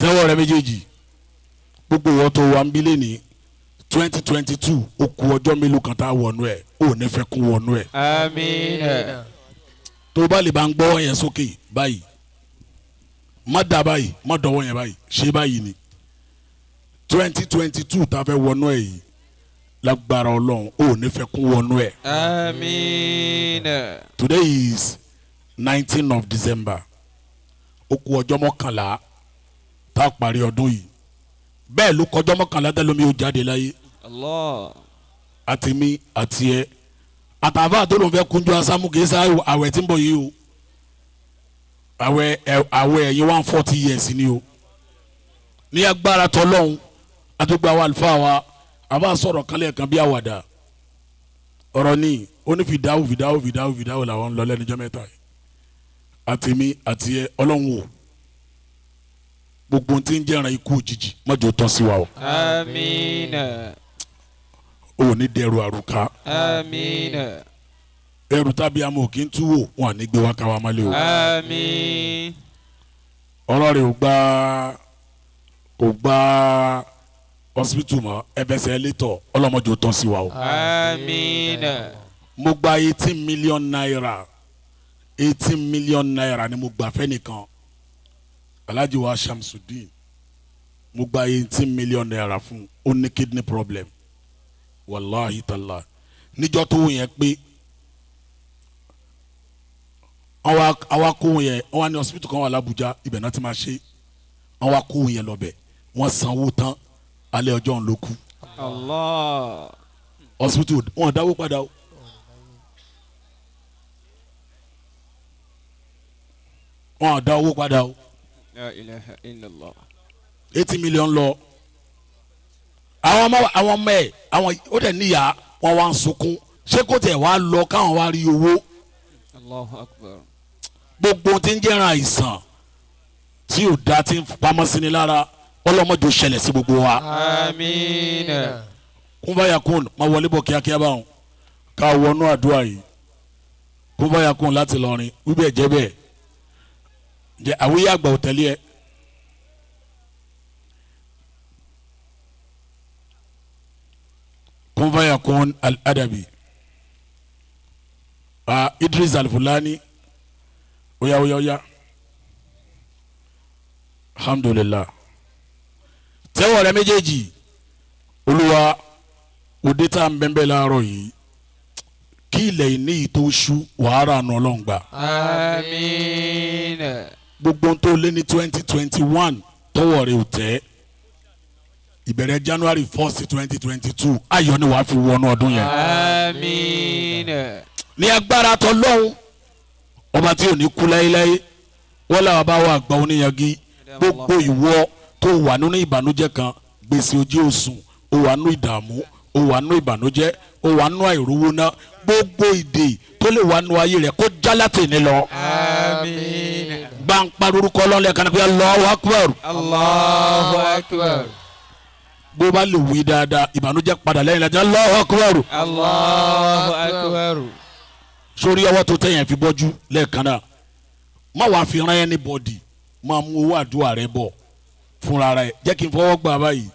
tẹ́wọ́ rẹ méjèèjì gbogbo wọn tó wà ń bí lẹ́ni 2022 ó kù ọjọ́ mélòó kan tá a wọnú ẹ̀ ó ní fẹ́ kún wọnú ẹ̀. àmín. tó bá lè bá ń gbọ́ yẹn sókè báyìí má dà báyìí má dọ̀wọ́ yẹn báyìí ṣé báyìí ni 2022 tá a fẹ́ wọnú ẹ̀ yìí lágbára ọlọ́run ó ní fẹ́ kún wọnú ẹ̀. àmín. Today is 19th of December ó kù ọjọ́ mọ́kànlá tá a parí ọdún yìí bẹ́ẹ̀ ló kọjọ́ mọ́kànlá tẹ́lómi ó jáde láyé. Allah. àti mi àti ẹ àtàfà tó lóun fẹ́ kúnjú asámú kì í sá àwẹ̀ tí ń bọ̀ yìí o àwẹ̀ ẹ̀yìn 140 years ni o ní agbára tọ́lọ́hún àdúgbò àwọn àlùfáà wa àbá sọ̀rọ̀ kálẹ̀ kan bí àwàdà ọ̀rọ̀ ní onífìdáwò làwọn ń lọ lẹ́nujọ́ mẹ́ta yìí àti mi àti ẹ ọlọ́run o gbogbo tí ń jẹ́ràn ikú òjijì mọ́jọ́ tán sí wa o. àmín. o ní dẹrù àrùká. àmín. ẹrù tábí amọ̀ kì í tú wò wọn à ní gbé wá ká wa mọ́lẹ̀ o. àmín. ọ̀rọ̀ rẹ̀ ò gba hospital mọ́ ẹ̀fẹsẹ̀ létọ̀ ọlọ́mọdé ò tán sí wa o. àmín. mo gba 18 million naira 18 million naira ni mo gbà fẹ́nìkan Alhaji wa Shamsuddin mo gba 18 million naira fún ó ní kidney problem wàláhi tàlá níjọ́ tó wù yẹn pé àwa kó wù yẹn wọ́n wá ní hospital kan wà l'Abuja ibẹ̀ náà ti máa ṣe wọ́n wá kó wù yẹn lọ́bẹ̀ wọ́n sanwó tán alẹ́ ọjọ́ òun ló kú. Allah. hospital wọ́n dáwó padà o. wọ́n dá owó padà o. La ilaha illallah. 80 million lọ àwọn ọmọ ẹ àwọn ó dẹ̀ níyà wọn wá ń sunkún ṣé kò tẹ̀ wá lọ káwọn wá rí owó. Allahu akbar. gbogbo tí ń jẹ́ràn àìsàn tí ò dá tí ń pamọ́ sí ni lára ọlọ́mọdé ó ṣẹlẹ̀ sí gbogbo wa. àmín. kún báyà kún máa wọlé bọ̀ kíákíá báwọn ká wọnú àdúrà yìí kún báyà kún láti lọrin wíbẹ̀ jẹ́ bẹ́ẹ̀ jẹ́ àwíyá àgbà òtẹ́lẹ̀ ẹ̀. kun fayakun al-adabi Idris Alfulany oya alhamdulillah tẹ́wọ̀ rẹ méjèèjì Olúwa òde tá à ń bẹ́ẹ̀ láàárọ̀ yìí kí ilẹ̀ ìní yìí tó ṣú wàhálà àna Ọlọ́run gbà. àmín. gbogbo tó lé ní 2021 tọ́wọ́ rẹ ò tẹ́ ìbẹ̀rẹ̀ January 1st 2022 ayọ̀ ni wàá fi wọnú ọdún yẹn. àmín. ní agbára t'Ọlọ́run ọba tí ò ní kú láéláé wọ́n làwọn bá wà gbọ́ oníyangi gbogbo ìwọ tó wà nínú ìbànújẹ́ kan gbèsè ojú òsùn ó wà nínú ìdààmú ó wà nínú ìbànújẹ́ ó wà nínú àìrówó ná gbogbo ìdè tó lè wà nínú ayé rẹ̀ kó já láti ní lọ. àmín. gbàǹpa lórúkọ Ọlọ́run kan pé Allahu Akbar. Allahu akbar. bó bá lè wí dáadáa ìbànújẹ́ padà lẹ́yìn lẹ́jọ́ Allahu Akbar. Allahu akbar. sórí ọwọ́ tó tẹ̀yìn fi bọ́jú lẹ́ẹ̀kan náà má wàá fi rán anybody máa mú owó àdúrà rẹ bọ̀ fúnra rẹ jẹ́ kí n fọwọ́ gbà báyìí